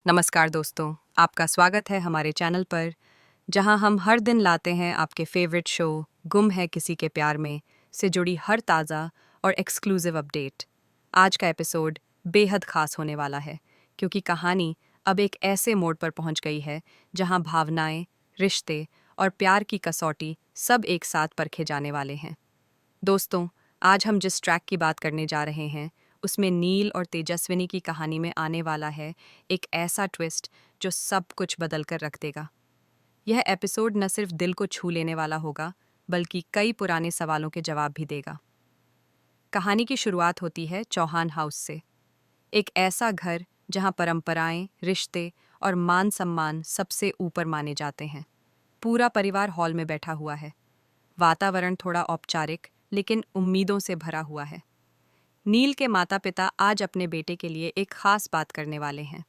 नमस्कार दोस्तों, आपका स्वागत है हमारे चैनल पर, जहां हम हर दिन लाते हैं आपके फेवरेट शो गुम है किसी के प्यार में से जुड़ी हर ताज़ा और एक्सक्लूसिव अपडेट। आज का एपिसोड बेहद खास होने वाला है, क्योंकि कहानी अब एक ऐसे मोड़ पर पहुंच गई है जहां भावनाएं, रिश्ते और प्यार की कसौटी सब एक साथ परखे जाने वाले हैं। दोस्तों, आज हम जिस ट्रैक की बात करने जा रहे हैं, उसमें नील और तेजस्विनी की कहानी में आने वाला है एक ऐसा ट्विस्ट जो सब कुछ बदल कर रख देगा। यह एपिसोड न सिर्फ दिल को छू लेने वाला होगा, बल्कि कई पुराने सवालों के जवाब भी देगा। कहानी की शुरुआत होती है चौहान हाउस से, एक ऐसा घर जहां परंपराएं, रिश्ते और मान सम्मान सबसे ऊपर माने जाते हैं। पूरा परिवार हॉल में बैठा हुआ है। वातावरण थोड़ा औपचारिक लेकिन उम्मीदों से भरा हुआ है। नील के माता पिता आज अपने बेटे के लिए एक खास बात करने वाले हैं।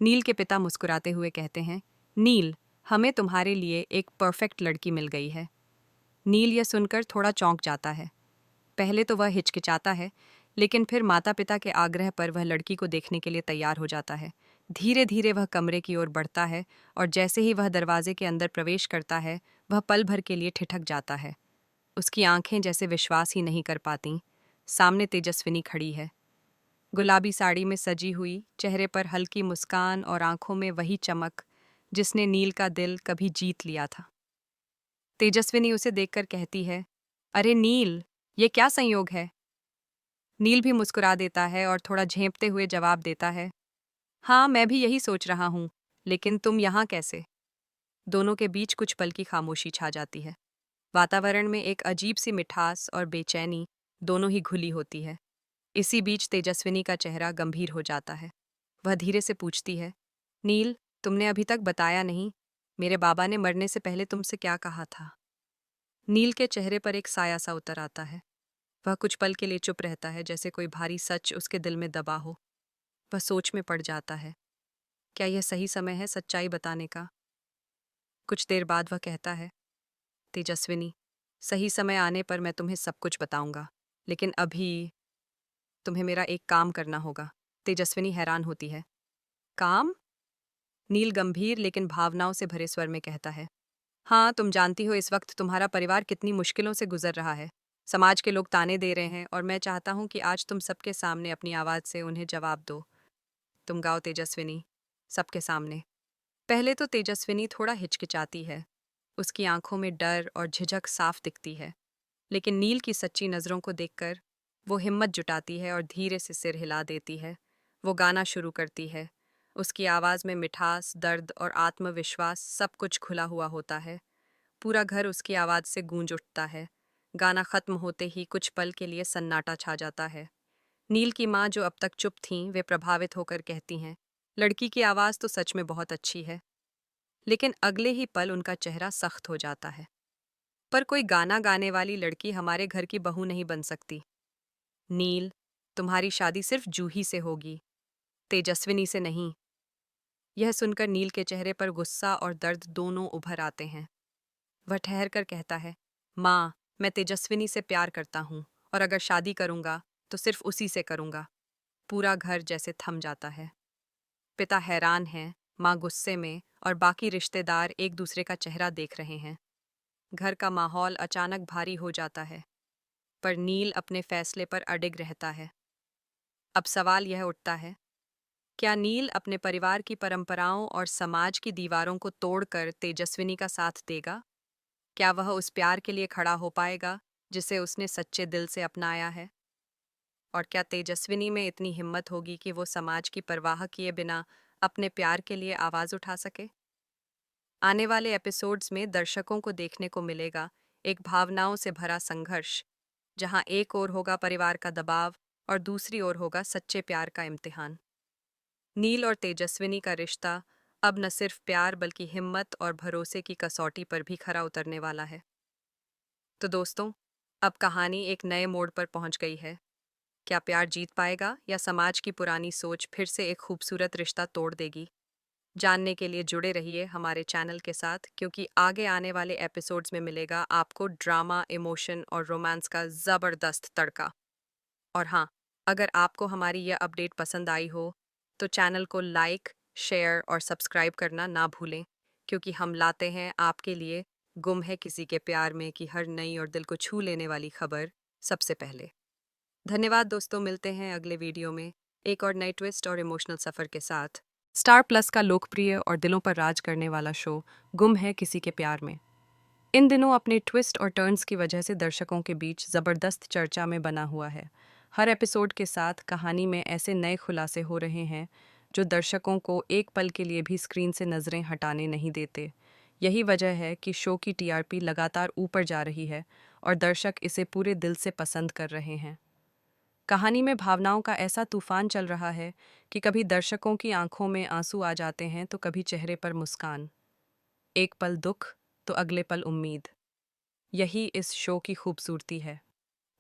नील के पिता मुस्कुराते हुए कहते हैं, नील, हमें तुम्हारे लिए एक परफेक्ट लड़की मिल गई है। नील यह सुनकर थोड़ा चौंक जाता है। पहले तो वह हिचकिचाता है, लेकिन फिर माता पिता के आग्रह पर वह लड़की को देखने के लिए तैयार हो जाता है। धीरे धीरे वह कमरे की ओर बढ़ता है और जैसे ही वह दरवाजे के अंदर प्रवेश करता है, वह पल भर के लिए ठिठक जाता है। उसकी आंखें जैसे विश्वास ही नहीं कर पातीं। सामने तेजस्विनी खड़ी है, गुलाबी साड़ी में सजी हुई, चेहरे पर हल्की मुस्कान और आंखों में वही चमक जिसने नील का दिल कभी जीत लिया था। तेजस्विनी उसे देखकर कहती है, अरे नील, ये क्या संयोग है? नील भी मुस्कुरा देता है और थोड़ा झेंपते हुए जवाब देता है, हाँ, मैं भी यही सोच रहा हूँ, लेकिन तुम यहाँ कैसे? दोनों के बीच कुछ पल की खामोशी छा जाती है। वातावरण में एक अजीब सी मिठास और बेचैनी दोनों ही घुली होती है। इसी बीच तेजस्विनी का चेहरा गंभीर हो जाता है। वह धीरे से पूछती है, नील, तुमने अभी तक बताया नहीं, मेरे बाबा ने मरने से पहले तुमसे क्या कहा था? नील के चेहरे पर एक साया सा उतर आता है। वह कुछ पल के लिए चुप रहता है, जैसे कोई भारी सच उसके दिल में दबा हो। वह सोच में पड़ जाता है, क्या यह सही समय है सच्चाई बताने का? कुछ देर बाद वह कहता है, तेजस्विनी, सही समय आने पर मैं तुम्हें सब कुछ बताऊंगा, लेकिन अभी तुम्हें मेरा एक काम करना होगा। तेजस्विनी हैरान होती है, काम? नील गंभीर लेकिन भावनाओं से भरे स्वर में कहता है, हाँ, तुम जानती हो इस वक्त तुम्हारा परिवार कितनी मुश्किलों से गुजर रहा है। समाज के लोग ताने दे रहे हैं और मैं चाहता हूँ कि आज तुम सबके सामने अपनी आवाज़ से उन्हें जवाब दो। तुम गाओ तेजस्विनी, सबके सामने। पहले तो तेजस्विनी थोड़ा हिचकिचाती है। उसकी आंखों में डर और झिझक साफ दिखती है, लेकिन नील की सच्ची नज़रों को देखकर वो हिम्मत जुटाती है और धीरे से सिर हिला देती है। वो गाना शुरू करती है। उसकी आवाज़ में मिठास, दर्द और आत्मविश्वास सब कुछ खुला हुआ होता है। पूरा घर उसकी आवाज़ से गूंज उठता है। गाना खत्म होते ही कुछ पल के लिए सन्नाटा छा जाता है। नील की माँ, जो अब तक चुप थीं, वे प्रभावित होकर कहती हैं, लड़की की आवाज़ तो सच में बहुत अच्छी है। लेकिन अगले ही पल उनका चेहरा सख्त हो जाता है। पर कोई गाना गाने वाली लड़की हमारे घर की बहू नहीं बन सकती। नील, तुम्हारी शादी सिर्फ जूही से होगी, तेजस्विनी से नहीं। यह सुनकर नील के चेहरे पर गुस्सा और दर्द दोनों उभर आते हैं। वह ठहर कर कहता है, माँ, मैं तेजस्विनी से प्यार करता हूँ और अगर शादी करूँगा तो सिर्फ उसी से करूँगा। पूरा घर जैसे थम जाता है। पिता हैरान हैं, माँ गुस्से में और बाकी रिश्तेदार एक दूसरे का चेहरा देख रहे हैं। घर का माहौल अचानक भारी हो जाता है, पर नील अपने फैसले पर अडिग रहता है। अब सवाल यह उठता है, क्या नील अपने परिवार की परंपराओं और समाज की दीवारों को तोड़कर तेजस्विनी का साथ देगा? क्या वह उस प्यार के लिए खड़ा हो पाएगा जिसे उसने सच्चे दिल से अपनाया है? और क्या तेजस्विनी में इतनी हिम्मत होगी कि वो समाज की परवाह किए बिना अपने प्यार के लिए आवाज उठा सके? आने वाले एपिसोड्स में दर्शकों को देखने को मिलेगा एक भावनाओं से भरा संघर्ष, जहां एक ओर होगा परिवार का दबाव और दूसरी ओर होगा सच्चे प्यार का इम्तिहान। नील और तेजस्विनी का रिश्ता अब न सिर्फ प्यार बल्कि हिम्मत और भरोसे की कसौटी पर भी खरा उतरने वाला है। तो दोस्तों, अब कहानी एक नए मोड़ पर पहुंच गई है। क्या प्यार जीत पाएगा या समाज की पुरानी सोच फिर से एक खूबसूरत रिश्ता तोड़ देगी? जानने के लिए जुड़े रहिए हमारे चैनल के साथ, क्योंकि आगे आने वाले एपिसोड्स में मिलेगा आपको ड्रामा, इमोशन और रोमांस का ज़बरदस्त तड़का। और हाँ, अगर आपको हमारी यह अपडेट पसंद आई हो, तो चैनल को लाइक, शेयर और सब्सक्राइब करना ना भूलें, क्योंकि हम लाते हैं आपके लिए गुम है किसी के प्यार में की हर नई और दिल को छू लेने वाली खबर सबसे पहले। धन्यवाद दोस्तों, मिलते हैं अगले वीडियो में एक और नई ट्विस्ट और इमोशनल सफ़र के साथ। स्टार प्लस का लोकप्रिय और दिलों पर राज करने वाला शो गुम है किसी के प्यार में इन दिनों अपने ट्विस्ट और टर्न्स की वजह से दर्शकों के बीच ज़बरदस्त चर्चा में बना हुआ है। हर एपिसोड के साथ कहानी में ऐसे नए खुलासे हो रहे हैं जो दर्शकों को एक पल के लिए भी स्क्रीन से नज़रें हटाने नहीं देते। यही वजह है कि शो की टीआरपी लगातार ऊपर जा रही है और दर्शक इसे पूरे दिल से पसंद कर रहे हैं। कहानी में भावनाओं का ऐसा तूफान चल रहा है कि कभी दर्शकों की आंखों में आंसू आ जाते हैं तो कभी चेहरे पर मुस्कान। एक पल दुख तो अगले पल उम्मीद। यही इस शो की खूबसूरती है।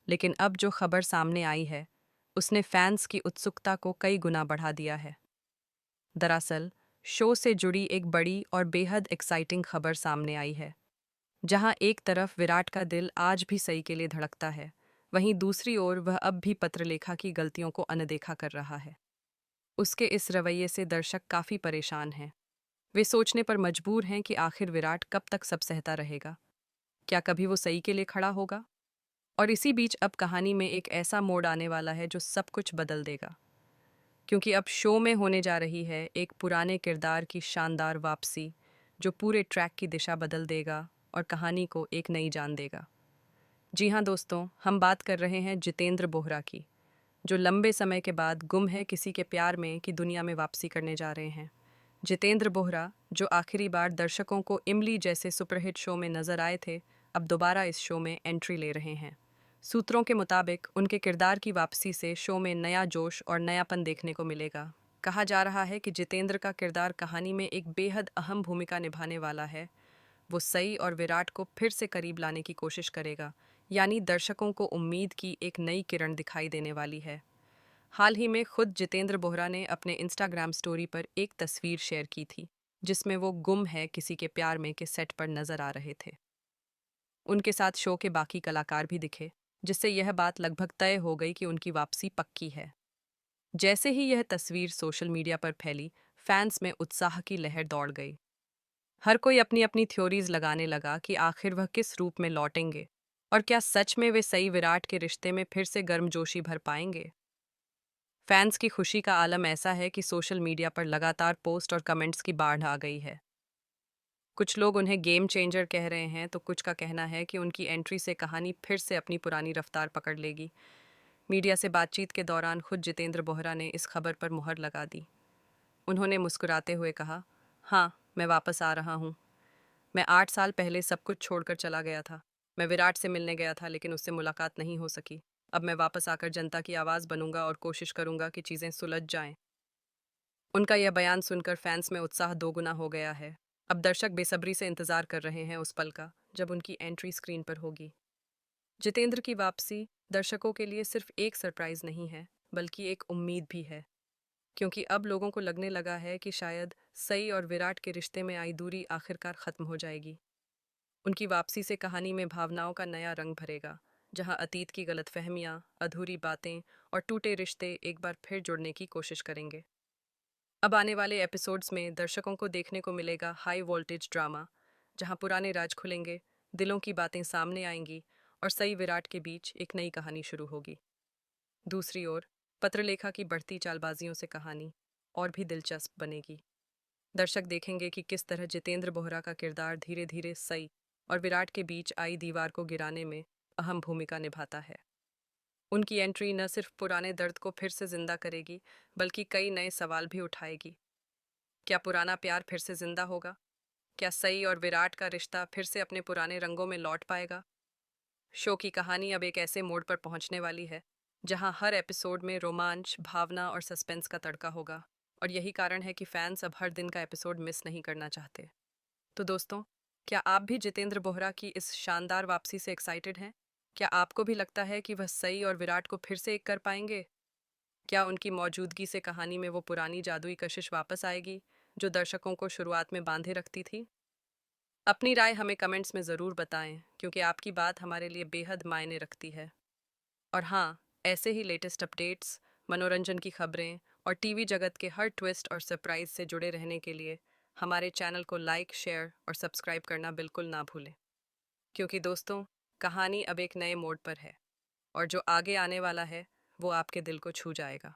लेकिन अब जो खबर सामने आई है उसने फैंस की उत्सुकता को कई गुना बढ़ा दिया है। दरअसल शो से जुड़ी एक बड़ी और बेहद एक्साइटिंग खबर सामने आई है। जहां एक तरफ विराट का दिल आज भी सई के लिए धड़कता है, वहीं दूसरी ओर वह अब भी पत्रलेखा की गलतियों को अनदेखा कर रहा है। उसके इस रवैये से दर्शक काफी परेशान हैं। वे सोचने पर मजबूर हैं कि आखिर विराट कब तक सब सहता रहेगा। क्या कभी वो सई के लिए खड़ा होगा? और इसी बीच अब कहानी में एक ऐसा मोड़ आने वाला है जो सब कुछ बदल देगा, क्योंकि अब शो में होने जा रही है एक पुराने किरदार की शानदार वापसी जो पूरे ट्रैक की दिशा बदल देगा और कहानी को एक नई जान देगा। जी हाँ दोस्तों, हम बात कर रहे हैं जितेंद्र बोहरा की, जो लंबे समय के बाद गुम है किसी के प्यार में की दुनिया में वापसी करने जा रहे हैं। जितेंद्र बोहरा, जो आखिरी बार दर्शकों को इमली जैसे सुपरहिट शो में नजर आए थे, अब दोबारा इस शो में एंट्री ले रहे हैं। सूत्रों के मुताबिक उनके किरदार की वापसी से शो में नया जोश और नयापन देखने को मिलेगा। कहा जा रहा है कि जितेंद्र का किरदार कहानी में एक बेहद अहम भूमिका निभाने वाला है। वो सई और विराट को फिर से करीब लाने की कोशिश करेगा, यानी दर्शकों को उम्मीद की एक नई किरण दिखाई देने वाली है। हाल ही में खुद जितेंद्र बोहरा ने अपने इंस्टाग्राम स्टोरी पर एक तस्वीर शेयर की थी, जिसमें वो गुम है किसी के प्यार में के सेट पर नजर आ रहे थे। उनके साथ शो के बाकी कलाकार भी दिखे, जिससे यह बात लगभग तय हो गई कि उनकी वापसी पक्की है। जैसे ही यह तस्वीर सोशल मीडिया पर फैली, फैंस में उत्साह की लहर दौड़ गई। हर कोई अपनी अपनी थ्योरीज लगाने लगा कि आखिर वह किस रूप में लौटेंगे और क्या सच में वे सई विराट के रिश्ते में फिर से गर्मजोशी भर पाएंगे। फैंस की खुशी का आलम ऐसा है कि सोशल मीडिया पर लगातार पोस्ट और कमेंट्स की बाढ़ आ गई है। कुछ लोग उन्हें गेम चेंजर कह रहे हैं तो कुछ का कहना है कि उनकी एंट्री से कहानी फिर से अपनी पुरानी रफ्तार पकड़ लेगी। मीडिया से बातचीत के दौरान खुद जितेंद्र बोहरा ने इस खबर पर मुहर लगा दी। उन्होंने मुस्कुराते हुए कहा, हाँ, मैं वापस आ रहा हूँ। मैं 8 साल पहले सब कुछ छोड़कर चला गया था। मैं विराट से मिलने गया था लेकिन उससे मुलाकात नहीं हो सकी। अब मैं वापस आकर जनता की आवाज़ बनूंगा और कोशिश करूंगा कि चीज़ें सुलझ जाएं। उनका यह बयान सुनकर फैंस में उत्साह दोगुना हो गया है। अब दर्शक बेसब्री से इंतजार कर रहे हैं उस पल का जब उनकी एंट्री स्क्रीन पर होगी। जितेंद्र की वापसी दर्शकों के लिए सिर्फ एक सरप्राइज नहीं है, बल्कि एक उम्मीद भी है, क्योंकि अब लोगों को लगने लगा है कि शायद सई और विराट के रिश्ते में आई दूरी आखिरकार खत्म हो जाएगी। उनकी वापसी से कहानी में भावनाओं का नया रंग भरेगा, जहां अतीत की गलतफहमियां, अधूरी बातें और टूटे रिश्ते एक बार फिर जुड़ने की कोशिश करेंगे। अब आने वाले एपिसोड्स में दर्शकों को देखने को मिलेगा हाई वोल्टेज ड्रामा, जहां पुराने राज खुलेंगे, दिलों की बातें सामने आएंगी और सई विराट के बीच एक नई कहानी शुरू होगी। दूसरी ओर पत्रलेखा की बढ़ती चालबाजियों से कहानी और भी दिलचस्प बनेगी। दर्शक देखेंगे कि किस तरह जितेंद्र बोहरा का किरदार धीरे धीरे सई और विराट के बीच आई दीवार को गिराने में अहम भूमिका निभाता है। उनकी एंट्री न सिर्फ पुराने दर्द को फिर से जिंदा करेगी, बल्कि कई नए सवाल भी उठाएगी। क्या पुराना प्यार फिर से जिंदा होगा? क्या सई और विराट का रिश्ता फिर से अपने पुराने रंगों में लौट पाएगा? शो की कहानी अब एक ऐसे मोड़ पर पहुंचने वाली है जहां हर एपिसोड में रोमांच, भावना और सस्पेंस का तड़का होगा, और यही कारण है कि फैंस अब हर दिन का एपिसोड मिस नहीं करना चाहते। तो दोस्तों, क्या आप भी जितेंद्र बोहरा की इस शानदार वापसी से एक्साइटेड हैं? क्या आपको भी लगता है कि वह सई और विराट को फिर से एक कर पाएंगे? क्या उनकी मौजूदगी से कहानी में वो पुरानी जादुई कशिश वापस आएगी जो दर्शकों को शुरुआत में बांधे रखती थी? अपनी राय हमें कमेंट्स में ज़रूर बताएं, क्योंकि आपकी बात हमारे लिए बेहद मायने रखती है। और हाँ, ऐसे ही लेटेस्ट अपडेट्स, मनोरंजन की खबरें और टीवी जगत के हर ट्विस्ट और सरप्राइज से जुड़े रहने के लिए हमारे चैनल को लाइक, शेयर और सब्सक्राइब करना बिल्कुल ना भूलें। क्योंकि दोस्तों, कहानी अब एक नए मोड़ पर है और जो आगे आने वाला है वो आपके दिल को छू जाएगा।